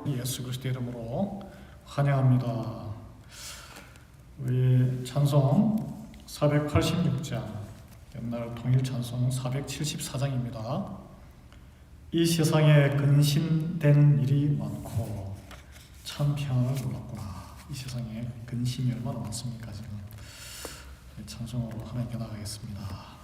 예수 그리스도의 이름으로 환영합니다. 우리 찬송 486장, 옛날 통일 찬송 474장입니다. 이 세상에 근심된 일이 많고 참 평안을 몰랐구나. 이 세상에 근심이 얼마나 많습니까? 지금 찬송으로 하나님께 나가겠습니다.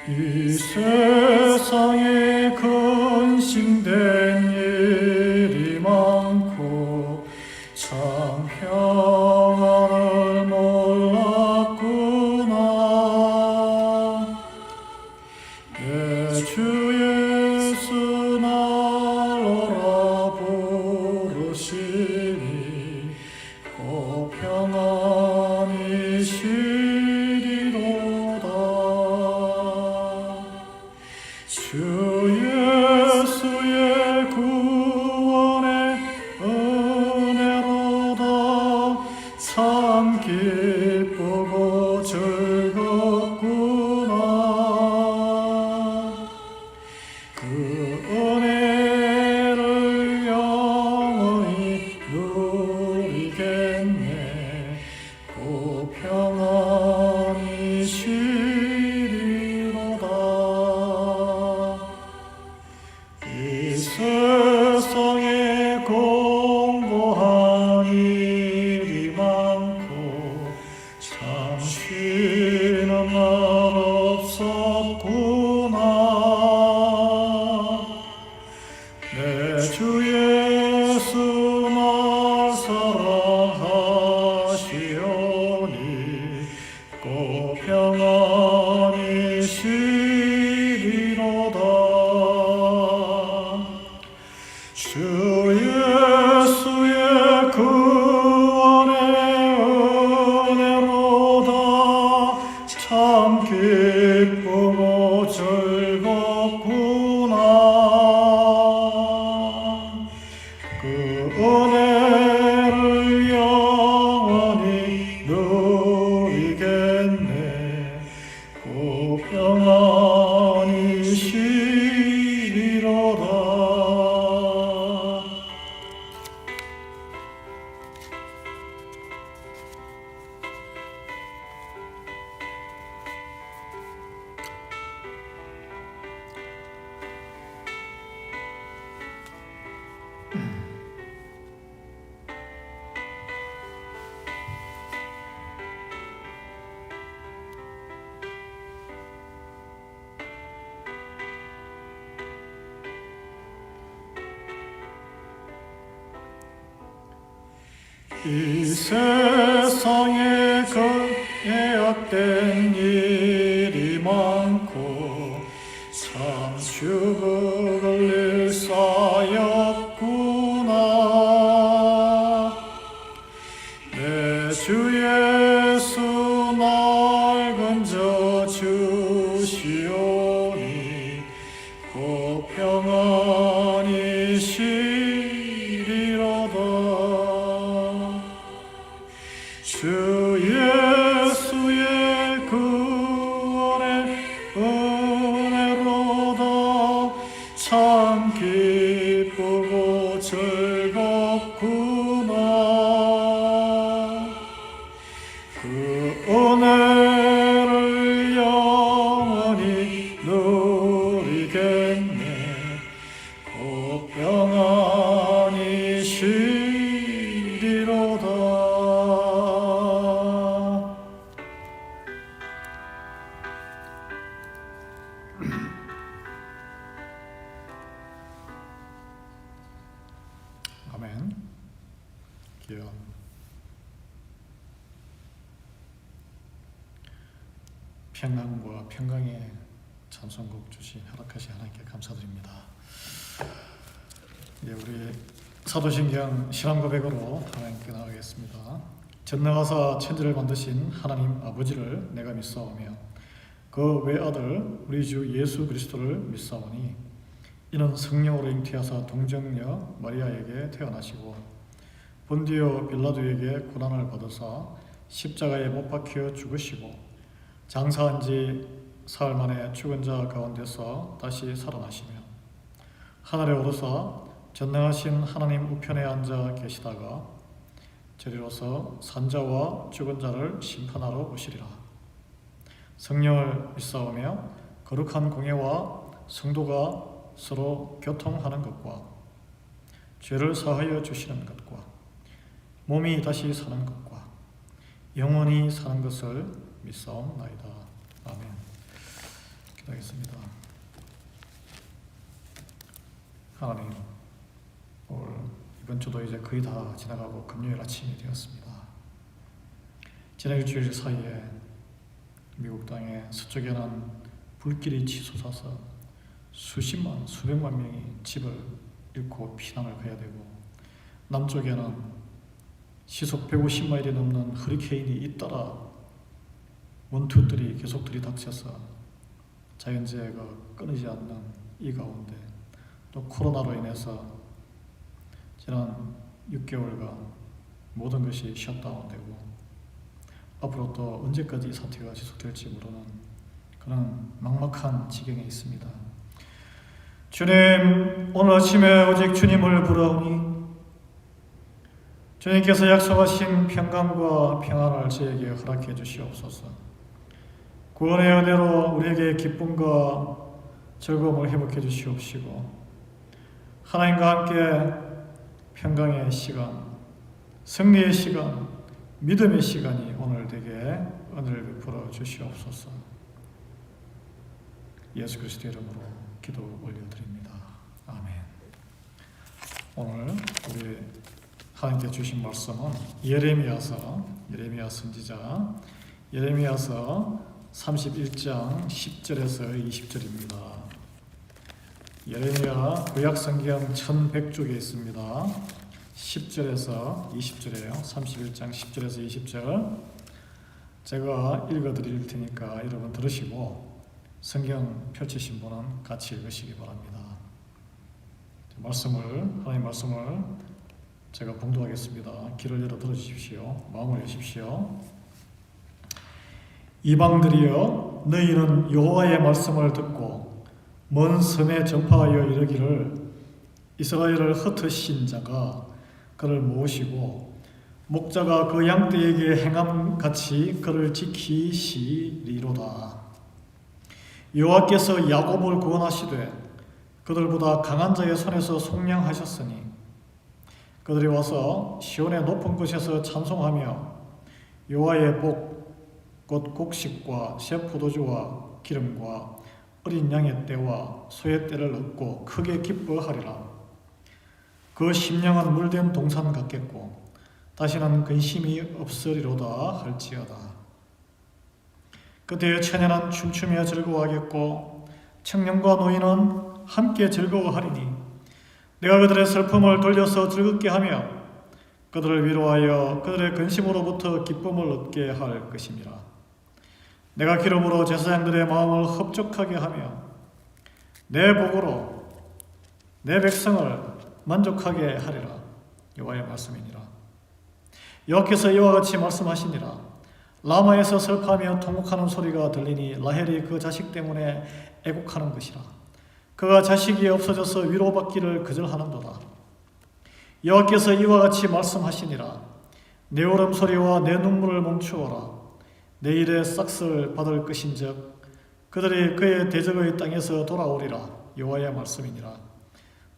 이 세상에 근심된 일이 많고 참 평안을 몰랐구나. 내 주 예수 날 오라 부르시니 곧 평안이 주 예수의 구원의 은혜로다. 참 기쁘고 즐겁구나. 그 은혜를 영원히 누리겠네. 곧 평안히 세상에 공고한 일이 많고 참 쉬는 날 없었구나. 내 주 예수 날 사랑하시오니 곧 평안히 쉬리로다. 주 예수의 구원의 은혜로다. 참 기쁘고 즐겁구나. 그 은혜를 영원히 누리겠네. 곧 평안히 쉬리로다. 이 세상에 헛된 일이 많고 참 죽을 일 쌓였구나. 내 주 예수 날 건져 주시오니 곧 평안히 주 예수의 구원의 은혜로다. 참 기쁘고 즐겁구나. 그 은혜를 영원히 누리겠네. 곧 평안히 쉬리로다. 아멘. 기원 평강과 평강의 찬송곡 주신 허락하신 하나님께 감사드립니다. 우리 사도신경 신앙고백으로 하나님께 나가겠습니다. 전능하사 천지를 만드신 하나님 아버지를 내가 믿사오며 그 외아들 우리 주 예수 그리스도를 믿사오니 이는 성령으로 잉태하사 동정녀 마리아에게 태어나시고 본디오 빌라도에게 고난을 받으사 십자가에 못 박혀 죽으시고 장사한 지 사흘 만에 죽은 자 가운데서 다시 살아나시며 하늘에 오르사 전능하신 하나님 우편에 앉아 계시다가 저리로서 산자와 죽은 자를 심판하러 오시리라. 성령을 믿사오며 거룩한 공예와 성도가 서로 교통하는 것과 죄를 사하여 주시는 것과 몸이 다시 사는 것과 영원히 사는 것을 믿사옵나이다. 아멘. 기도하겠습니다. 하나님, 오늘 이번 주도 이제 거의 다 지나가고 금요일 아침이 되었습니다. 지난 일주일 사이에 미국 땅의 서쪽에는 불길이 치솟아서 수십만, 수백만 명이 집을 잃고 피난을 가야 되고 남쪽에는 시속 150마일이 넘는 허리케인이 잇따라 원투들이 계속 들이닥쳐서 자연재해가 끊이지 않는 이 가운데 또 코로나로 인해서 지난 6개월간 모든 것이 셧다운되고 앞으로 또 언제까지 이 사태가 지속될지 모르는 그런 막막한 지경에 있습니다. 주님, 오늘 아침에 오직 주님을 부르오니 주님께서 약속하신 평강과 평안을 저에게 허락해 주시옵소서. 구원의 은혜로 우리에게 기쁨과 즐거움을 회복해 주시옵시고 하나님과 함께 평강의 시간, 승리의 시간, 믿음의 시간이 오늘 되게 은혜를 베풀어 주시옵소서. 예수 그리스도의 이름으로 기도 올려드립니다. 아멘. 오늘 우리 하나님께 주신 말씀은 예레미야 선지자 예레미야서 31장 10절에서 20절입니다. 예레미야 구약 성경 1100쪽에 있습니다. 10절에서 20절이에요. 31장 10절에서 20절. 제가 읽어드릴 테니까 여러분 들으시고 성경 펼치신 분은 같이 읽으시기 바랍니다. 하나님 말씀을 제가 봉독하겠습니다. 귀를 열어 들어주십시오. 마음을 여십시오. 이방들이여, 너희는 여호와의 말씀을 듣고 먼 섬에 전파하여 이르기를 이스라엘을 흩으신 자가 그를 모으시고 목자가 그 양떼에게 행함같이 그를 지키시리로다. 여호와께서 야곱을 구원하시되 그들보다 강한 자의 손에서 속량하셨으니 그들이 와서 시온의 높은 곳에서 찬송하며 여호와의 복 곧 곡식과 새 포도주와 기름과 어린 양의 떼와 소의 떼를 얻고 크게 기뻐하리라. 그 심령은 물된 동산 같겠고 다시는 근심이 없으리로다 할지어다. 그때의 처녀는 춤추며 즐거워하겠고 청년과 노인은 함께 즐거워하리니 내가 그들의 슬픔을 돌려서 즐겁게 하며 그들을 위로하여 그들의 근심으로부터 기쁨을 얻게 할 것임이라. 내가 기름으로 제사장들의 마음을 흡족하게 하며 내 복으로 내 백성을 만족하게 하리라. 여호와의 말씀이니라. 여호와께서 이와 같이 말씀하시니라. 라마에서 슬퍼하며 통곡하는 소리가 들리니 라헬이 그 자식 때문에 애곡하는 것이라. 그가 자식이 없어져서 위로받기를 그절하는도다. 여호와께서 이와 같이 말씀하시니라. 내 울음소리와 내 눈물을 멈추어라. 내일의 싹을 받을 것인즉 그들이 그의 대적의 땅에서 돌아오리라. 여호와의 말씀이니라.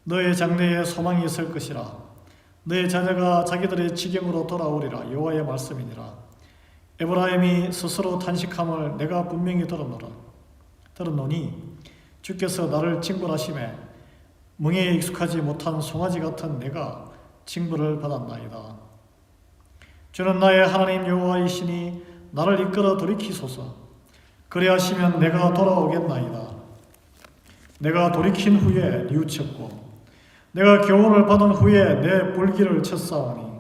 너의 장래에 소망이 있을 것이라. 너의 자녀가 자기들의 지경으로 돌아오리라. 여호와의 말씀이니라. 에브라임이 스스로 탄식함을 내가 분명히 들었노니 주께서 나를 징벌하심에 멍에에 익숙하지 못한 송아지 같은 내가 징벌을 받았나이다. 주는 나의 하나님 여호와이시니 나를 이끌어 돌이키소서. 그리하시면 내가 돌아오겠나이다. 내가 돌이킨 후에 뉘우쳤고 내가 교훈을 받은 후에 내 불길을 쳤사오니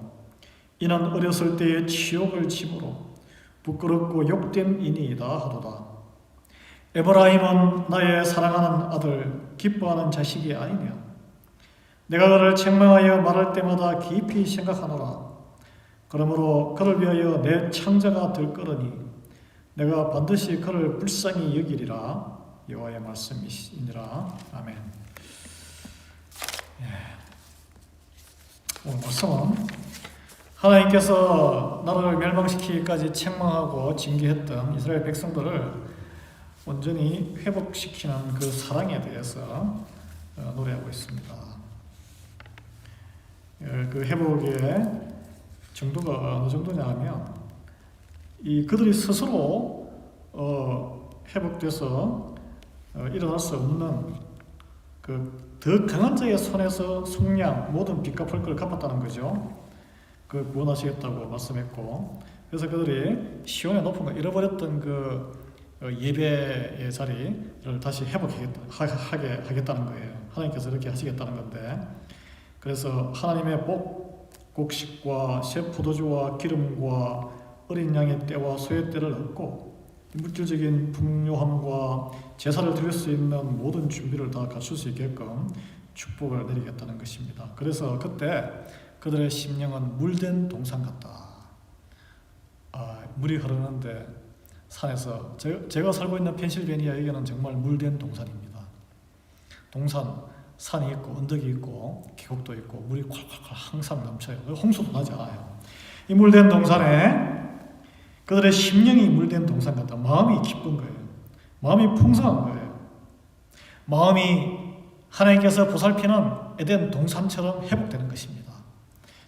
이는 어렸을 때의 치욕을 짐으로 부끄럽고 욕된 이니이다 하도다. 에브라임은 나의 사랑하는 아들, 기뻐하는 자식이 아니냐. 내가 그를 책망하여 말할 때마다 깊이 생각하노라. 그러므로 그를 위하여 내 창자가 들끓으니 내가 반드시 그를 불쌍히 여기리라. 여호와의 말씀이니라. 아멘. 오늘 말씀은 하나님께서 나라를 멸망시키기까지 책망하고 징계했던 이스라엘 백성들을 온전히 회복시키는 그 사랑에 대해서 노래하고 있습니다. 그 회복의 정도가 어느 정도냐 하면 그들이 스스로 회복돼서 일어날 수 없는 그 더 강한 자의 손에서 속량 모든 빚과 벌거를 갚았다는 거죠. 그 구원하시겠다고 말씀했고, 그래서 그들이 시온의 높은 걸 잃어버렸던 그 예배의 자리를 다시 회복하게 하겠다는 거예요. 하나님께서 이렇게 하시겠다는 건데, 그래서 하나님의 곡식과 새 포도주와 기름과 어린 양의 떼와 소의 떼를 얻고 물질적인 풍요함과 제사를 드릴 수 있는 모든 준비를 다 갖출 수 있게끔 축복을 내리겠다는 것입니다. 그래서 그때 그들의 심령은 물된 동산 같다. 물이 흐르는데 산에서 제가 살고 있는 펜실베니아 여기는 정말 물된 동산입니다. 동산, 산이 있고 언덕이 있고 계곡도 있고 물이 콸콸콸 항상 넘쳐요. 홍수도 나지 않아요. 이 물된 동산에 그들의 심령이 물된 동산 같다. 마음이 기쁜 거예요. 마음이 풍성한 거예요. 마음이 하나님께서 보살피는 에덴 동산처럼 회복되는 것입니다.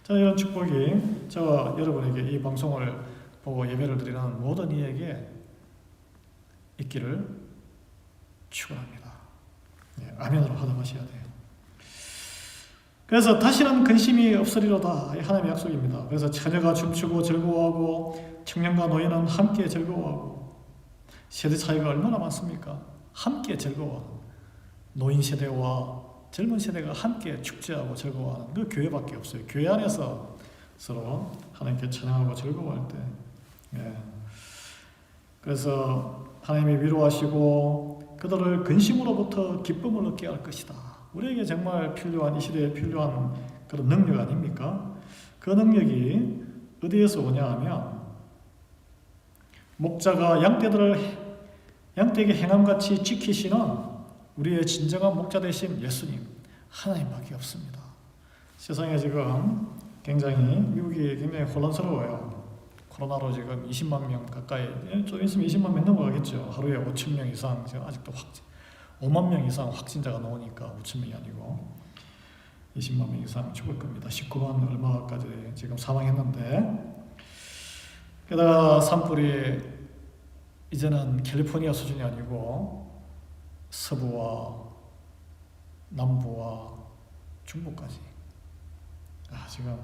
자, 이런 축복이 저와 여러분에게 이 방송을 보고 예배를 드리는 모든 이에게 있기를 축원합니다. 아멘으로 하답하셔야 돼요. 그래서 다시는 근심이 없으리로다. 하나님의 약속입니다. 그래서 처녀가 춤추고 즐거워하고 청년과 노인은 함께 즐거워하고, 세대 차이가 얼마나 많습니까? 함께 즐거워하는, 노인 세대와 젊은 세대가 함께 축제하고 즐거워하는 그 교회밖에 없어요. 교회 안에서 서로 하나님께 찬양하고 즐거워할 때. 그래서 하나님이 위로하시고 그들을 근심으로부터 기쁨을 얻게 할 것이다. 우리에게 정말 필요한, 이 시대에 필요한 그런 능력 아닙니까? 그 능력이 어디에서 오냐 하면, 목자가 양떼에게 행함같이 지키시는 우리의 진정한 목자 되신 예수님, 하나님밖에 없습니다. 세상에 지금 미국이 굉장히 혼란스러워요. 코로나로 지금 20만 명 가까이, 좀 있으면 20만 명 넘어가겠죠. 하루에 5천 명 이상, 지금 아직도 5만 명 이상 확진자가 나오니까 5천 명이 아니고 20만 명 이상 죽을 겁니다. 19만 얼마까지 지금 사망했는데, 게다가 산불이 이제는 캘리포니아 수준이 아니고 서부와 남부와 중부까지 지금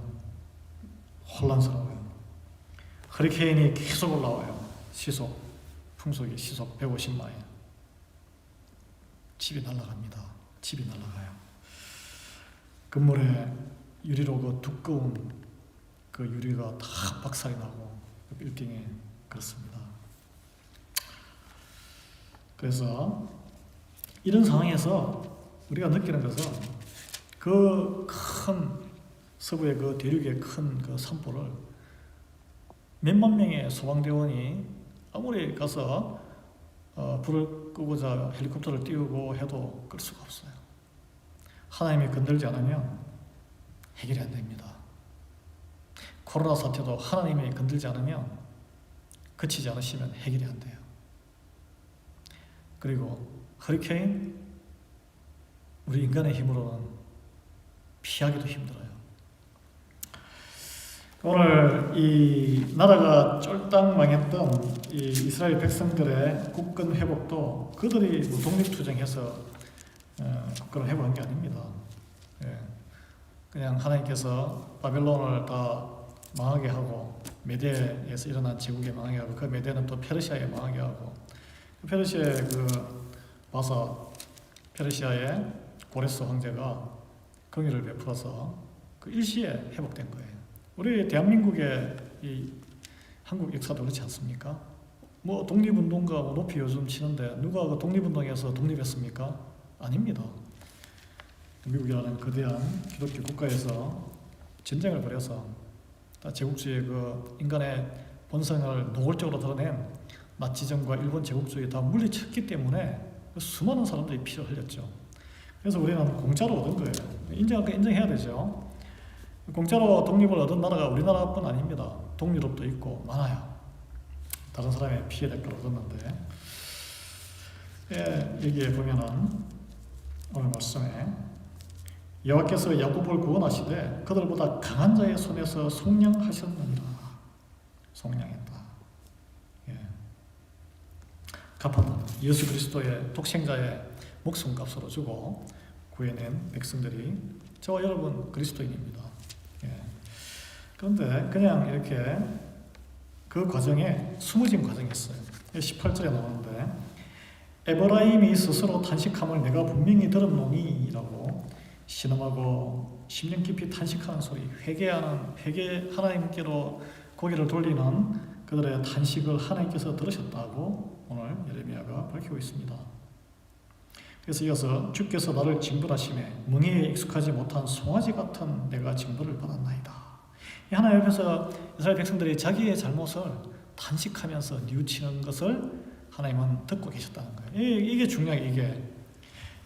혼란스러워요. 허리케인이 계속 올라와요. 풍속이 시속 150마일. 집이 날아갑니다. 집이 날아가요. 건물에 유리로 그 두꺼운 그 유리가 다 박살이 나고 그 빌딩에 그렇습니다. 그래서 이런 상황에서 우리가 느끼는 것은 그 큰 서부의 그 대륙의 큰 그 산불을 몇만 명의 소방대원이 아무리 가서 불을 끄고자 헬리콥터를 띄우고 해도 끌 수가 없어요. 하나님이 건들지 않으면 해결이 안 됩니다. 코로나 사태도 하나님이 건들지 않으면, 그치지 않으시면 해결이 안 돼요. 그리고 허리케인, 우리 인간의 힘으로는 피하기도 힘들어요. 오늘 이 나라가 쫄딱 망했던 이 이스라엘 백성들의 국권 회복도 그들이 독립투쟁해서 국권을 회복한 게 아닙니다. 그냥 하나님께서 바벨론을 다 망하게 하고, 메대에서 일어난 제국에 망하게 하고, 그 메대는 또 페르시아에 망하게 하고, 페르시아의 페르시아의 고레스 황제가 긍휼을 베풀어서 그 일시에 회복된 거예요. 우리 대한민국의 이 한국 역사도 그렇지 않습니까? 뭐 독립운동가 뭐 높이 요즘 치는데 누가 그 독립운동에서 독립했습니까? 아닙니다. 미국이라는 거대한 기독교 국가에서 전쟁을 벌여서 제국주의 그 인간의 본성을 노골적으로 드러낸 나치즘과 일본 제국주의 다 물리쳤기 때문에 수많은 사람들이 피를 흘렸죠. 그래서 우리는 공짜로 얻은 거예요. 인정해야 되죠. 공짜로 독립을 얻은 나라가 우리나라뿐 아닙니다. 동유럽도 있고 많아요. 다른 사람의 피해 대가를 얻었는데, 여기에 보면은 오늘 말씀에 여호와께서 야곱을 구원하시되 그들보다 강한 자의 손에서 속량하셨느니라. 속량했다. 갚았다. 예수 그리스도의 독생자의 목숨값으로 주고 구해낸 백성들이 저와 여러분 그리스도인입니다. 그런데 그냥 이렇게 그 과정에 숨어진 과정이 있어요. 18절에 나오는데 에브라임이 스스로 탄식함을 내가 분명히 들었노니 라고 신음하고 심령 깊이 탄식하는 소리, 하나님께로 고개를 돌리는 그들의 탄식을 하나님께서 들으셨다고 오늘 예레미야가 밝히고 있습니다. 그래서 이어서 주께서 나를 징벌하심에 멍에에 익숙하지 못한 송아지 같은 내가 징벌을 받았나이다. 하나님 앞에서 이스라엘 백성들이 자기의 잘못을 탄식하면서 뉘우치는 것을 하나님은 듣고 계셨다는 거예요. 이게 중요해요. 이게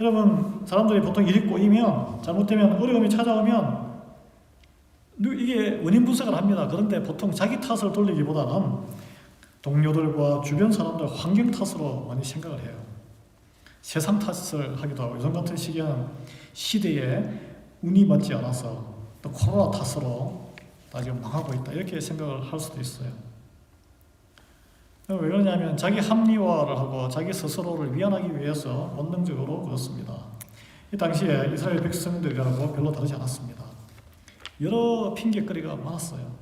여러분, 사람들이 보통 일이 꼬이면, 잘못되면, 어려움이 찾아오면 이게 원인 분석을 합니다. 그런데 보통 자기 탓을 돌리기보다는 동료들과 주변 사람들 환경 탓으로 많이 생각을 해요. 세상 탓을 하기도 하고, 요즘 같은 시기에는 시대에 운이 맞지 않아서 또 코로나 탓으로 나 지금 망하고 있다 이렇게 생각을 할 수도 있어요. 왜 그러냐면 자기 합리화를 하고 자기 스스로를 위안하기 위해서 본능적으로 그렇습니다. 이 당시에 이스라엘 백성들이라고 별로 다르지 않았습니다. 여러 핑계거리가 많았어요.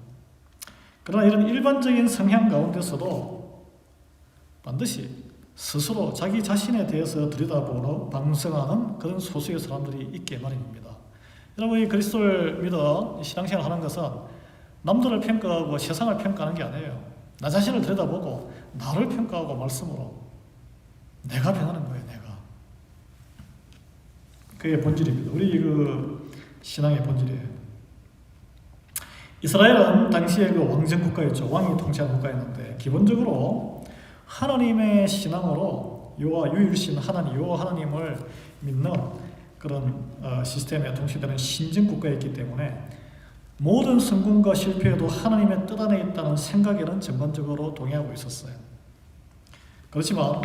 그러나 이런 일반적인 성향 가운데서도 반드시 스스로 자기 자신에 대해서 들여다보고 반성하는 그런 소수의 사람들이 있게 마련입니다. 여러분이 그리스도를 믿어 신앙생활 하는 것은 남들을 평가하고 세상을 평가하는 게 아니에요. 나 자신을 들여다보고 나를 평가하고 말씀으로 내가 변하는 거예요. 내가. 그게 본질입니다. 우리 그 신앙의 본질이에요. 이스라엘은 당시에 그 왕정 국가였죠. 왕이 통치하는 국가였는데 기본적으로 하나님의 신앙으로 여호와 유일신 하나님, 여호와 하나님을 믿는 그런 시스템에 통치되는 신정 국가였기 때문에 모든 성공과 실패에도 하나님의 뜻 안에 있다는 생각에는 전반적으로 동의하고 있었어요. 그렇지만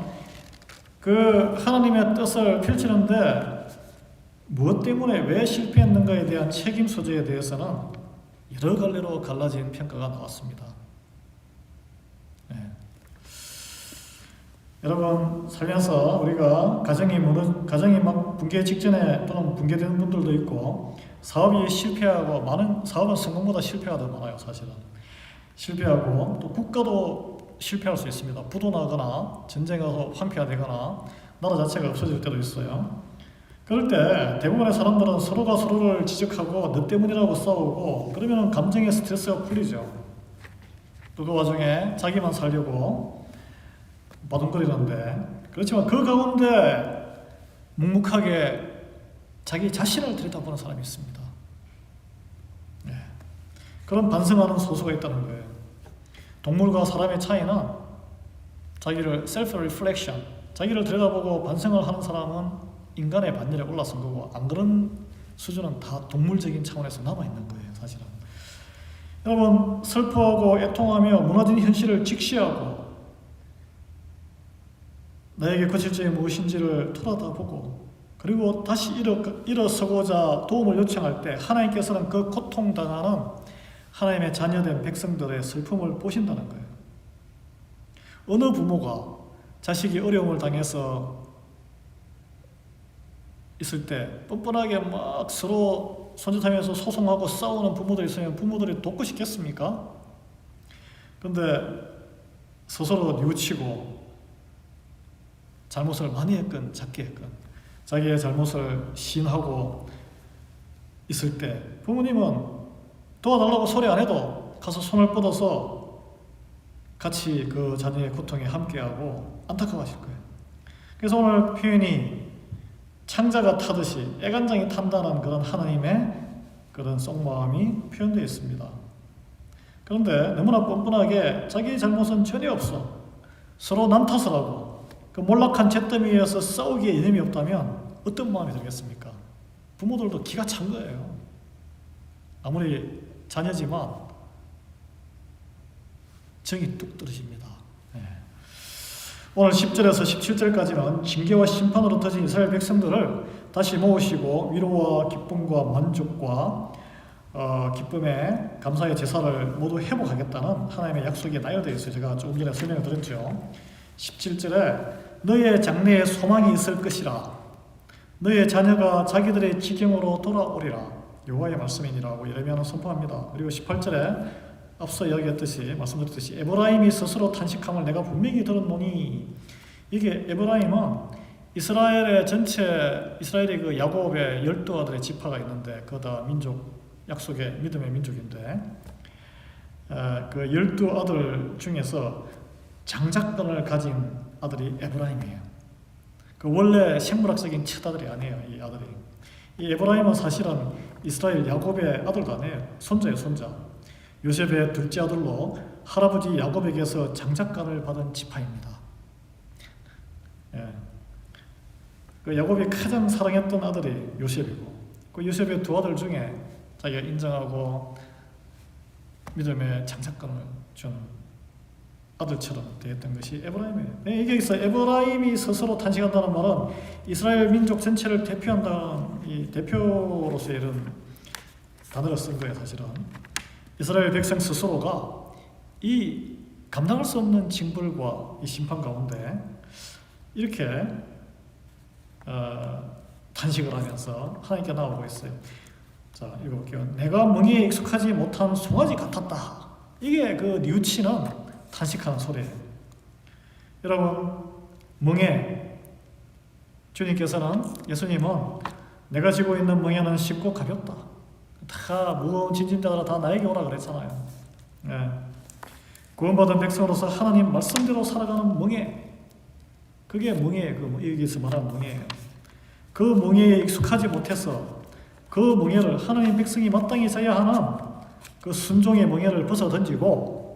그 하나님의 뜻을 펼치는데 무엇 때문에 왜 실패했는가에 대한 책임 소재에 대해서는 여러 갈래로 갈라진 평가가 나왔습니다. 여러분, 살면서 우리가 가정이 막 붕괴 직전에 또는 붕괴되는 분들도 있고, 사업이 실패하고, 많은 사업은 성공보다 실패가 더 많아요. 사실은 실패하고, 또 국가도 실패할 수 있습니다. 부도 나거나 전쟁에서 황폐가 되거나 나라 자체가 없어질 때도 있어요. 그럴 때 대부분의 사람들은 서로가 서로를 지적하고 너 때문이라고 싸우고, 그러면 감정의 스트레스가 풀리죠. 또 그 와중에 자기만 살려고 바둥거리는데, 그렇지만 그 가운데 묵묵하게 자기 자신을 들여다보는 사람이 있습니다. 그런 반성하는 소수가 있다는 거예요. 동물과 사람의 차이는 자기를 self-reflection, 자기를 들여다보고 반성을 하는 사람은 인간의 반열에 올라선 거고, 안 그런 수준은 다 동물적인 차원에서 남아있는 거예요. 사실은 여러분, 슬퍼하고 애통하며 무너진 현실을 직시하고 나에게 거칠 점이 무엇인지를 돌아다보고, 그리고 다시 일어서고자 도움을 요청할 때 하나님께서는 그 고통당하는 하나님의 자녀된 백성들의 슬픔을 보신다는 거예요. 어느 부모가 자식이 어려움을 당해서 있을 때 뻔뻔하게 막 서로 손짓하면서 소송하고 싸우는 부모들이 있으면 부모들이 돕고 싶겠습니까? 그런데 스스로 뉘우치고 잘못을 많이 했건 작게 했건 자기의 잘못을 시인하고 있을 때 부모님은 도와달라고 소리 안 해도 가서 손을 뻗어서 같이 그 자녀의 고통에 함께하고 안타까워하실 거예요. 그래서 오늘 표현이 창자가 타듯이 애간장이 탄다는 그런 하나님의 그런 속마음이 표현되어 있습니다. 그런데 너무나 뻔뻔하게 자기 잘못은 전혀 없어, 서로 남 탓을 하고 그 몰락한 잿더미에서 싸우기에 이념이 없다면 어떤 마음이 들겠습니까? 부모들도 기가 찬 거예요. 아무리 자녀지만 정이 뚝 떨어집니다. 오늘 10절에서 17절까지는 징계와 심판으로 터진 이스라엘 백성들을 다시 모으시고 위로와 기쁨과 만족과 기쁨의 감사의 제사를 모두 회복하겠다는 하나님의 약속이 나열되어 있어요. 제가 조금 전에 설명을 드렸죠. 17절에 너의 장래에 소망이 있을 것이라, 너의 자녀가 자기들의 지경으로 돌아오리라, 여호와의 말씀이니라고 예레미야는 선포합니다. 그리고 18절에 앞서 이야기했듯이, 말씀드렸듯이 에브라임이 스스로 탄식함을 내가 분명히 들었노니, 이게 에브라임은 이스라엘의 전체, 이스라엘의 그 야곱의 12아들의 지파가 있는데 그거 다 민족, 약속의 믿음의 민족인데 그 12아들 중에서 장자권을 가진 아들이 에브라임이에요. 그 원래 생물학적인 첫 아들이 아니에요. 이 아들이, 이 에브라임은 사실은 이스라엘 야곱의 아들도 아니에요. 손자예요, 손자. 요셉의 둘째 아들로 할아버지 야곱에게서 장자권을 받은 지파입니다. 그 야곱이 가장 사랑했던 아들이 요셉이고, 그 요셉의 두 아들 중에 자기가 인정하고 믿음의 장자권을 준 아들처럼 되었던 것이 에브라임이에요. 이게 있어. 에브라임이 스스로 탄식한다는 말은 이스라엘 민족 전체를 대표한다는 이 대표로서의 이런 단어를 쓴 거예요. 사실은 이스라엘 백성 스스로가 이 감당할 수 없는 징벌과 이 심판 가운데 이렇게 탄식을 하면서 하나님께 나오고 있어요. 자, 읽어볼게요. 내가 멍에에 익숙하지 못한 송아지 같았다. 이게 그 뉘우치는 탄식하는 소리예요. 여러분, 멍에, 주님께서는, 예수님은 내가 지고 있는 멍에는 쉽고 가볍다, 다 무거운 짐진 자들아 다 나에게 오라 그랬잖아요. 구원받은 백성으로서 하나님 말씀대로 살아가는 멍에, 그게 멍에예요. 여기서 말하는 멍에예요. 그 멍에에 익숙하지 못해서 그 멍에를, 하나님 백성이 마땅히 져야 하는 그 순종의 멍에를 벗어 던지고,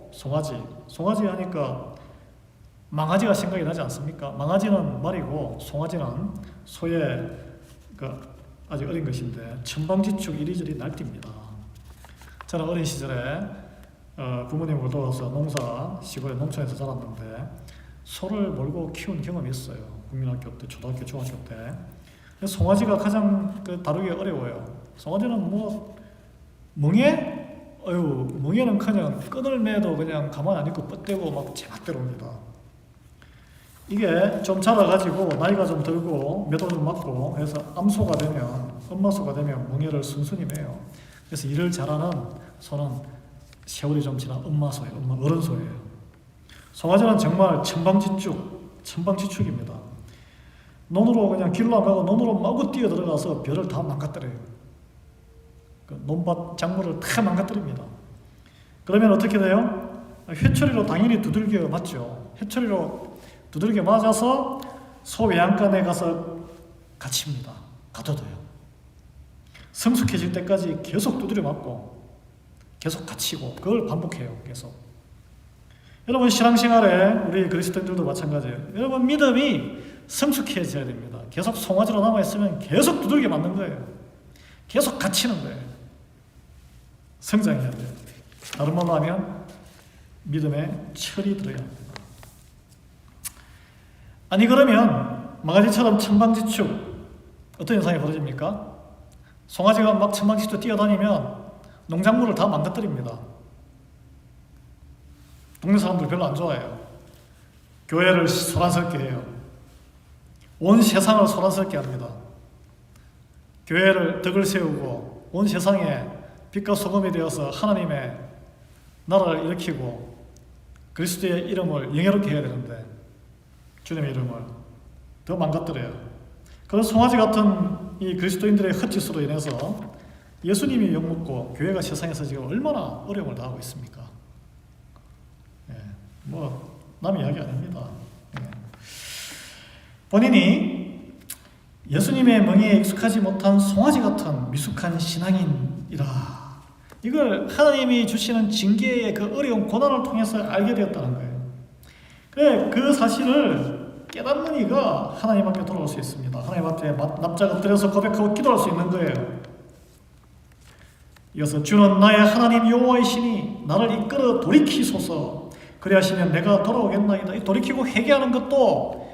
송아지 하니까 망아지가 생각이 나지 않습니까? 망아지는 말이고 송아지는 소의 그 아주 어린 것인데 천방지축 이리저리 날뜁니다. 저는 어린 시절에 부모님을 도와서 농사, 시골의 농촌에서 자랐는데 소를 몰고 키운 경험이 있어요. 국민학교 때, 초등학교, 중학교 때. 송아지가 가장 다루기 어려워요. 송아지는 멍에? 멍에는커녕 끈을 매도 그냥 가만 안 있고 뻗대고 막 제멋대로 옵니다. 이게 좀 자라가지고 나이가 좀 들고 매도 좀 맞고 해서 암소가 되면, 엄마소가 되면 멍에를 순순히 매요. 그래서 일을 잘하는 소는 세월이 좀 지난 엄마소예요. 어른소예요. 송아지는 정말 천방지축입니다. 논으로 그냥 길로 안 가고 논으로 마구 뛰어 들어가서 벼를 다 망가뜨려요. 그 논밭 작물을 다 망가뜨립니다. 그러면 어떻게 돼요? 회초리로 당연히 두들겨 맞죠. 회초리로 두들겨 맞아서 소 외양간에 가서 갇힙니다. 가둬둬요. 성숙해질 때까지 계속 두드려 맞고 계속 갇히고, 그걸 반복해요. 계속. 여러분, 신앙생활에 우리 그리스도인들도 마찬가지예요. 여러분, 믿음이 성숙해져야 됩니다. 계속 송아지로 남아있으면 계속 두들겨 맞는 거예요. 계속 갇히는 거예요. 성장해야 돼요. 다른 말로 하면 믿음에 철이 들어야 합니다. 아니 그러면 망아지처럼 천방지축, 어떤 현상이 벌어집니까? 송아지가 막 천방지축 뛰어다니면 농작물을 다 망가뜨립니다. 동네 사람들 별로 안 좋아해요. 교회를 소란스럽게 해요. 온 세상을 소란스럽게 합니다. 교회를 덕을 세우고 온 세상에 빛과 소금이 되어서 하나님의 나라를 일으키고 그리스도의 이름을 영예롭게 해야 되는데 주님의 이름을 더 망가뜨려요. 그런 송아지 같은 이 그리스도인들의 헛짓으로 인해서 예수님이 욕먹고 교회가 세상에서 지금 얼마나 어려움을 당하고 있습니까? 뭐 남 이야기 아닙니다. 예. 본인이 예수님의 명예에 익숙하지 못한 송아지 같은 미숙한 신앙인이라 이걸 하나님이 주시는 징계의 그 어려운 고난을 통해서 알게 되었다는 거예요. 그래, 그 사실을 깨닫는 이가 하나님 앞에 돌아올 수 있습니다. 하나님 앞에 납작 엎드려서 고백하고 기도할 수 있는 거예요. 이어서 주는 나의 하나님 여호와이시니 나를 이끌어 돌이키소서. 그리하시면 내가 돌아오겠나이다. 이 돌이키고 회개하는 것도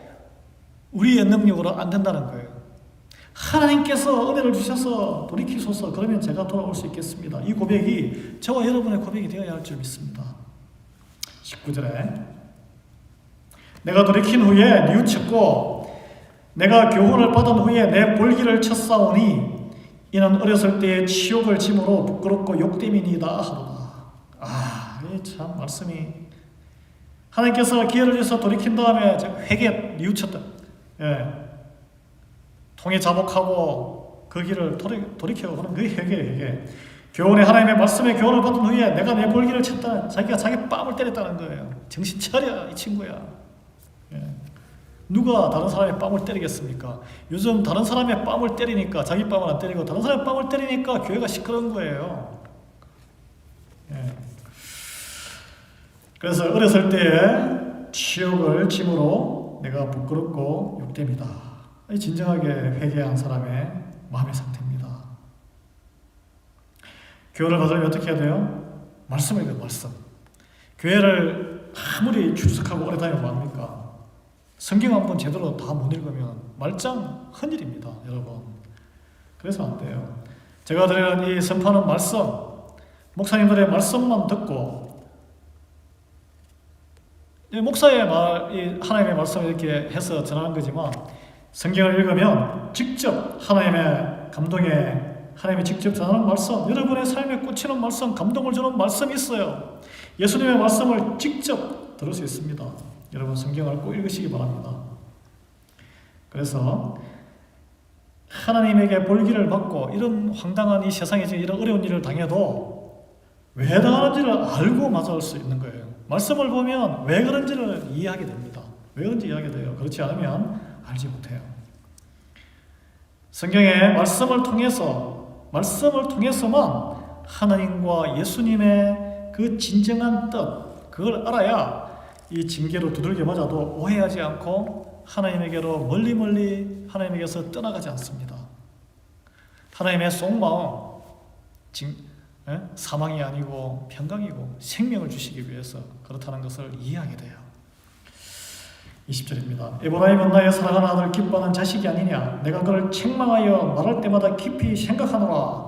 우리의 능력으로 안 된다는 거예요. 하나님께서 은혜를 주셔서 돌이키소서. 그러면 제가 돌아올 수 있겠습니다. 이 고백이 저와 여러분의 고백이 되어야 할 줄 믿습니다. 19절에 내가 돌이킨 후에 뉘우쳤고 내가 교훈을 받은 후에 내 볼기를 쳤사오니 이는 어렸을 때의 치욕을 짐으로 부끄럽고 욕됨이니이다 하도다. 이 참 말씀이 하나님께서 기회를 주셔서 돌이킨 다음에 회개 뉘우쳤다. 통해 자복하고 그 길을 돌이켜고 하는 그 회개. 교훈의 하나님의 말씀에 교훈을 받은 후에 내가 내 볼기를 쳤다. 자기가 자기 뺨을 때렸다는 거예요. 정신 차려 이 친구야. 누가 다른 사람의 뺨을 때리겠습니까? 요즘 다른 사람의 뺨을 때리니까 자기 뺨을 안 때리고 다른 사람의 뺨을 때리니까 교회가 시끄러운 거예요. 그래서 어렸을 때에 치욕을 짐으로 내가 부끄럽고 욕됩니다. 진정하게 회개한 사람의 마음의 상태입니다. 교훈을 받으려면 어떻게 해야 돼요? 말씀을 읽어요. 말씀. 교회를 아무리 출석하고 오래 다니면 뭐합니까? 성경 한 번 제대로 다 못 읽으면 말짱 헌일입니다, 여러분. 그래서 안 돼요. 제가 드리는 이 선포하는 말씀, 목사님들의 말씀만 듣고 목사의 말, 하나님의 말씀을 이렇게 해서 전하는 거지만 성경을 읽으면 직접 하나님의 감동에 하나님이 직접 전하는 말씀, 여러분의 삶에 꽂히는 말씀, 감동을 주는 말씀이 있어요. 예수님의 말씀을 직접 들을 수 있습니다. 여러분 성경을 꼭 읽으시기 바랍니다. 그래서 하나님에게 볼기를 받고 이런 황당한 이 세상에 이런 어려운 일을 당해도 왜 당하는지를 알고 맞아올 수 있는 거예요. 말씀을 보면 왜 그런지를 이해하게 됩니다. 왜 그런지 이해하게 돼요. 그렇지 않으면 알지 못해요. 성경의 말씀을 통해서만 하나님과 예수님의 그 진정한 뜻, 그걸 알아야 이 징계로 두들겨 맞아도 오해하지 않고 하나님에게로 멀리 하나님에게서 떠나가지 않습니다. 하나님의 속마음, 사망이 아니고 평강이고 생명을 주시기 위해서 그렇다는 것을 이해하게 돼요. 20절입니다. 에브라임은 나의 사랑하는 아들 기뻐하는 자식이 아니냐. 내가 그를 책망하여 말할 때마다 깊이 생각하노라.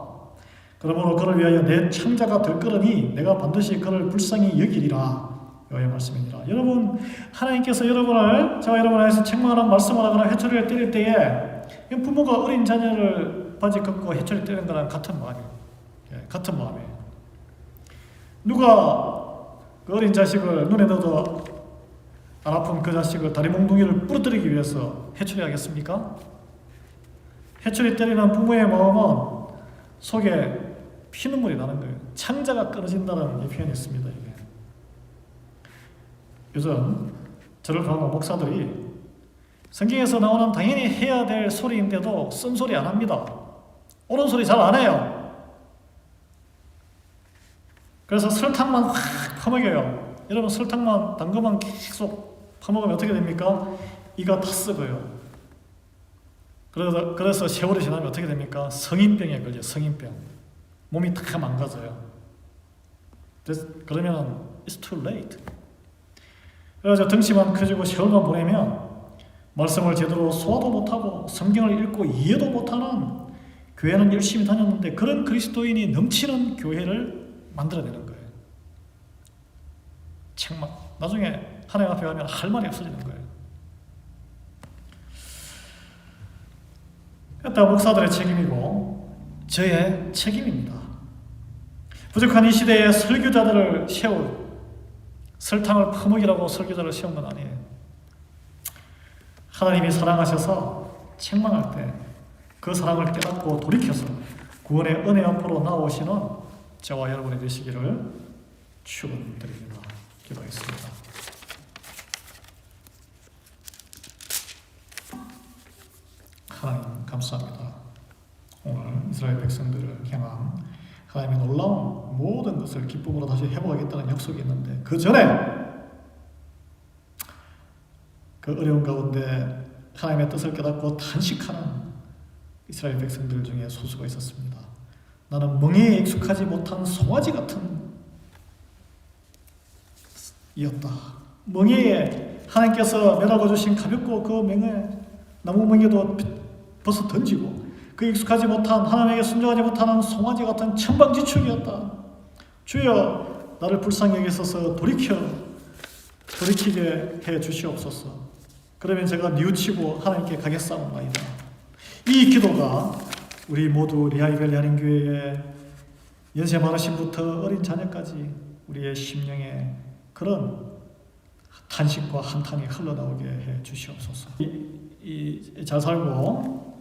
그러므로 그를 위하여 내 창자가 될 거러니 내가 반드시 그를 불쌍히 여기리라. 여호와의 말씀이니라. 여러분, 하나님께서 저와 여러분을 해서 책망하는 말씀을 하거나 회초리를 때릴 때에 부모가 어린 자녀를 바지 걷고 회초리 때리는 거랑 같은 마음이에요. 같은 마음이에요. 누가 그 어린 자식을 눈에 넣어도 안 아픈 그 자식을 다리 몽둥이를 부러뜨리기 위해서 회초리 하겠습니까? 회초리 때리는 부모의 마음은 속에 피눈물이 나는 거예요. 창자가 끊어진다는 표현이 있습니다. 이게. 요즘 저를 보는 목사들이 성경에서 나오는 당연히 해야 될 소리인데도 쓴소리 안 합니다. 옳은 소리 잘 안 해요. 그래서 설탕만 확 퍼먹여요. 여러분 설탕만 당근만 계속 퍼먹으면 어떻게 됩니까? 이가 다 썩어요. 그래서 세월이 지나면 어떻게 됩니까? 성인병에 걸려요. 성인병. 몸이 다 망가져요. 그러면 it's too late. 그래서 덩치만 커지고 세월만 보내면 말씀을 제대로 소화도 못하고 성경을 읽고 이해도 못하는 교회는 열심히 다녔는데 그런 그리스도인이 넘치는 교회를 만들어내는 거예요. 책망. 나중에 하나님 앞에 가면 할 말이 없어지는 거예요. 그렇다 목사들의 책임이고 저의 책임입니다. 부족한 이 시대에 설교자들을 세울 설탕을 퍼먹이라고 설교자를 세운 건 아니에요. 하나님이 사랑하셔서 책망할 때 그 사랑을 깨닫고 돌이켜서 구원의 은혜 앞으로 나오시는 저와 여러분이 되시기를 축원드립니다. 기도하겠습니다. 이스라엘 백성들을 향한 하나님의 놀라운 모든 것을 기쁨으로 다시 회복하겠다는 약속이 있는데, 그 전에 그 어려운 가운데 하나님의 뜻을 깨닫고 탄식하는 이스라엘 백성들 중에 소수가 있었습니다. 나는 멍에에 익숙하지 못한 송아지 같은 이었다. 멍에에 하나님께서 매달아 주신 가볍고 그 멍에 나무 멍에도 벗어 던지고 그 익숙하지 못한 하나님에게 순종하지 못하는 송아지 같은 천방지축이었다. 주여 나를 불쌍히 여기소서 돌이키게 해 주시옵소서. 그러면 제가 뉘우치고 하나님께 가겠사옵나이다. 이 기도가 우리 모두 리하이벨 야린교회의 연세 많으신 분부터 어린 자녀까지 우리의 심령에 그런 탄식과 한탄이 흘러나오게 해 주시옵소서. 잘 살고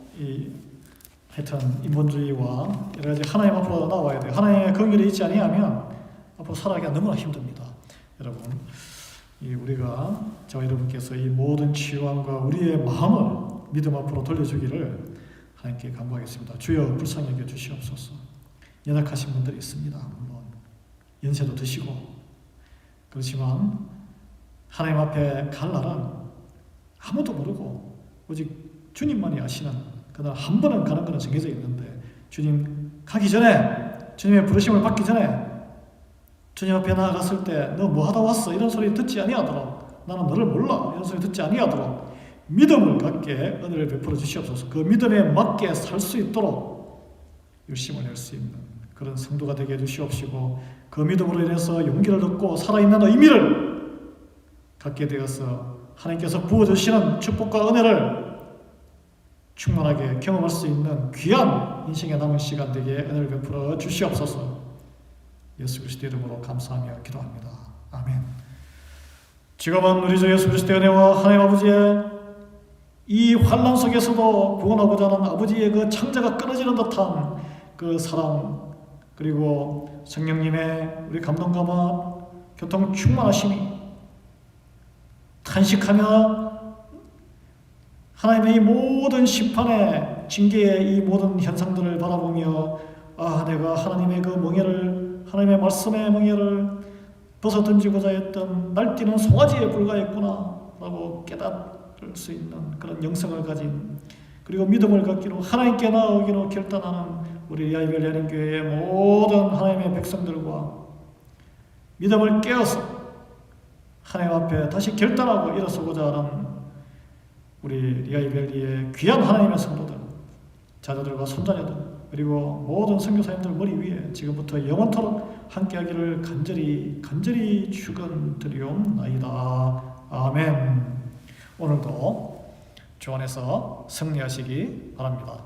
하여튼 인본주의와 여러 가지 하나님 앞으로 나와야 돼요. 하나님의 긍휼이 있지 아니하면 앞으로 살아가기가 너무나 힘듭니다. 여러분, 우리가 저와 여러분께서 이 모든 치유함과 우리의 마음을 믿음 앞으로 돌려주기를 하나님께 간구하겠습니다. 주여 불쌍히 여겨 주시옵소서. 연약하신 분들이 있습니다. 물론 연세도 드시고 그렇지만 하나님 앞에 갈 날은 아무도 모르고 오직 주님만이 아시는, 그날 한 번은 가는 것은 정해져 있는데 주님 가기 전에, 주님의 부르심을 받기 전에 주님 앞에 나아갔을 때 너 뭐 하다 왔어? 이런 소리 듣지 아니하도록, 나는 너를 몰라 이런 소리 듣지 아니하도록 믿음을 갖게 은혜를 베풀어 주시옵소서. 그 믿음에 맞게 살 수 있도록 열심을 낼 수 있는 그런 성도가 되게 해주시옵시고, 그 믿음으로 인해서 용기를 얻고 살아있는 의미를 갖게 되어서 하나님께서 부어주시는 축복과 은혜를 충만하게 경험할 수 있는 귀한 인생의 남은 시간 되게 은혜를 베풀어 주시옵소서. 예수 그리스도의 이름으로 감사하며 기도합니다. 아멘. 지금은 우리 주 예수 그리스도의 은혜와 하나님 아버지의 이 환난 속에서도 구원하고자 하는 아버지의 그 창자가 끊어지는 듯한 그 사랑, 그리고 성령님의 우리 감동감화 교통 충만하심이 탄식하며 하나님의 이 모든 심판의 징계의 이 모든 현상들을 바라보며 내가 하나님의 그 멍에를, 하나님의 말씀의 멍에를 벗어 던지고자 했던 날뛰는 송아지에 불과했구나 라고 깨달을 수 있는 그런 영성을 가진, 그리고 믿음을 갖기로 하나님께 나아오기로 결단하는 우리 리하이벨 야린교회의 모든 하나님의 백성들과 믿음을 깨어서 하나님 앞에 다시 결단하고 일어서고자 하는 우리 리하이벨리의 귀한 하나님의 성도들, 자녀들과 손자녀들, 그리고 모든 선교사님들 머리 위에 지금부터 영원토록 함께하기를 간절히 축원드리옵나이다. 아멘. 오늘도 주 안에서 승리하시기 바랍니다.